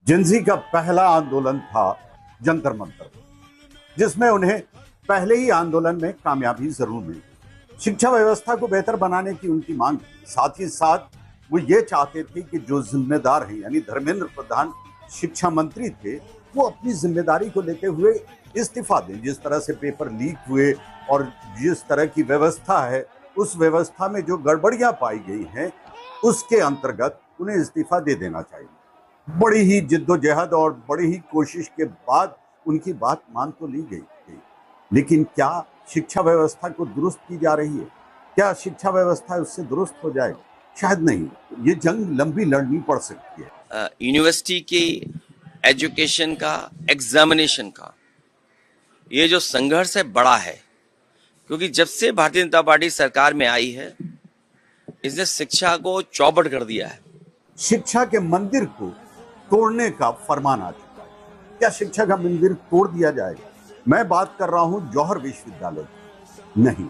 जिंजी का पहला आंदोलन था जंतर मंतर, जिसमें उन्हें पहले ही आंदोलन में कामयाबी जरूर मिली। शिक्षा व्यवस्था को बेहतर बनाने की उनकी मांग थी। साथ ही साथ वो ये चाहते थे कि जो जिम्मेदार हैं, यानी धर्मेंद्र प्रधान शिक्षा मंत्री थे, वो अपनी जिम्मेदारी को लेते हुए इस्तीफा दें। जिस तरह से पेपर लीक हुए और जिस तरह की व्यवस्था है, उस व्यवस्था में जो गड़बड़ियां पाई गई हैं, उसके अंतर्गत उन्हें इस्तीफा दे देना चाहिए। बड़ी ही जिद्दोजहद और बड़ी ही कोशिश के बाद उनकी बात मान तो ली गई थी, लेकिन क्या शिक्षा व्यवस्था को दुरुस्त की जा रही है? क्या शिक्षा व्यवस्था उससे दुरुस्त हो जाएगी? शायद नहीं। ये जंग लंबी लड़नी पड़ सकती है। यूनिवर्सिटी की एजुकेशन का, एग्जामिनेशन का ये जो संघर्ष है बड़ा है, क्योंकि जब से भारतीय जनता पार्टी सरकार में आई है, इसने शिक्षा को चौपट कर दिया है। शिक्षा के मंदिर को तोड़ने का फरमान आ चुका है। क्या शिक्षा का मंदिर तोड़ दिया जाएगा? मैं बात कर रहा हूं जौहर विश्वविद्यालय की। नहीं,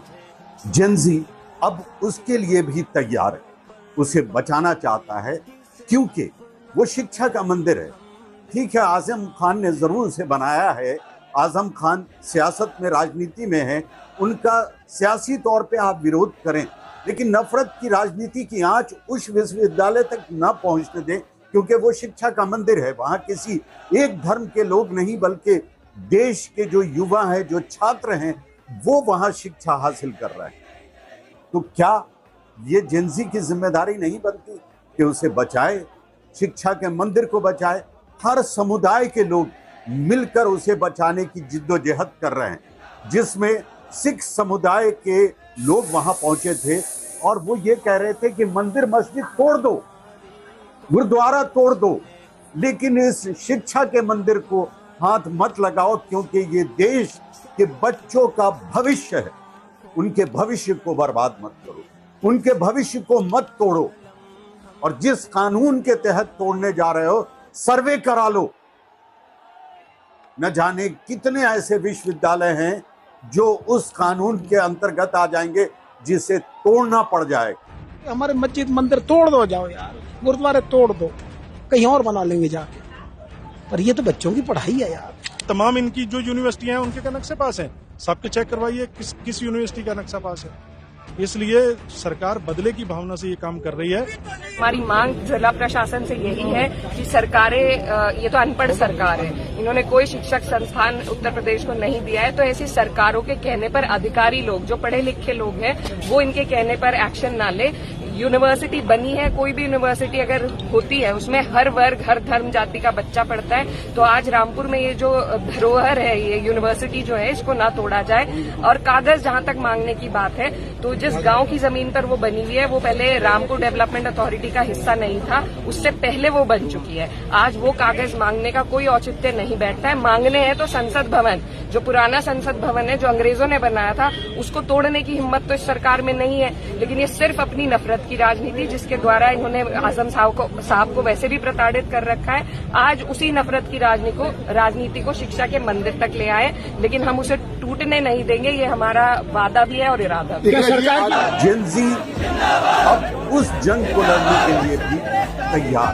जेनजी अब उसके लिए भी तैयार है। उसे बचाना चाहता है, क्योंकि वो शिक्षा का मंदिर है। ठीक है, आजम खान ने जरूर उसे बनाया है। आजम खान सियासत में, राजनीति में है। उनका सियासी तौर पे आप विरोध करें, लेकिन नफरत की राजनीति की आंच उस विश्वविद्यालय तक न पहुंचने दें, क्योंकि वो शिक्षा का मंदिर है। वहां किसी एक धर्म के लोग नहीं, बल्कि देश के जो युवा हैं, जो छात्र हैं, वो वहां शिक्षा हासिल कर रहे हैं। तो क्या ये जेनजी की जिम्मेदारी नहीं बनती कि उसे बचाए, शिक्षा के मंदिर को बचाए? हर समुदाय के लोग मिलकर उसे बचाने की जिद्दोजहद कर रहे हैं, जिसमें सिख समुदाय के लोग वहां पहुंचे थे और वो ये कह रहे थे कि मंदिर मस्जिद तोड़ दो, गुरुद्वारा तोड़ दो, लेकिन इस शिक्षा के मंदिर को हाथ मत लगाओ, क्योंकि ये देश के बच्चों का भविष्य है। उनके भविष्य को बर्बाद मत करो, उनके भविष्य को मत तोड़ो। और जिस कानून के तहत तोड़ने जा रहे हो, सर्वे करा लो। न जाने कितने ऐसे विश्वविद्यालय हैं जो उस कानून के अंतर्गत आ जाएंगे, जिसे तोड़ना पड़ जाए। हमारे मस्जिद मंदिर तोड़ दो, जाओ यार, गुरुद्वारे तोड़ दो, कहीं और बना लेंगे जाके। पर ये तो बच्चों की पढ़ाई है यार। तमाम इनकी जो यूनिवर्सिटियां हैं, उनके का नक्शे पास है। सबके चेक करवाइए किस यूनिवर्सिटी का नक्शा पास है। इसलिए सरकार बदले की भावना से ये काम कर रही है। हमारी मांग जिला प्रशासन से यही है कि सरकारें, ये तो अनपढ़ सरकार है, इन्होंने कोई शिक्षक संस्थान उत्तर प्रदेश को नहीं दिया है, तो ऐसी सरकारों के कहने पर अधिकारी लोग, जो पढ़े लिखे लोग हैं, वो इनके कहने पर एक्शन ना ले। यूनिवर्सिटी बनी है, कोई भी यूनिवर्सिटी अगर होती है, उसमें हर वर्ग, हर धर्म जाति का बच्चा पढ़ता है। तो आज रामपुर में ये जो धरोहर है, ये यूनिवर्सिटी जो है, इसको ना तोड़ा जाए। और कागज जहां तक मांगने की बात है, तो जिस गांव की जमीन पर वो बनी हुई है, वो पहले रामपुर डेवलपमेंट अथॉरिटी का हिस्सा नहीं था, उससे पहले वो बन चुकी है। आज वो कागज मांगने का कोई औचित्य नहीं बैठता है। मांगने हैं तो संसद भवन, जो पुराना संसद भवन है, जो अंग्रेजों ने बनाया था, उसको तोड़ने की हिम्मत तो इस सरकार में नहीं है। लेकिन ये सिर्फ अपनी नफरत की राजनीति, जिसके द्वारा इन्होंने आजम साहब को वैसे भी प्रताड़ित कर रखा है, आज उसी नफरत की राजनीति को शिक्षा के मंदिर तक ले आए। लेकिन हम उसे टूटने नहीं देंगे, ये हमारा वादा भी है और इरादा भी। जेनजी अब उस जंग को लड़ने के लिए भी तैयार।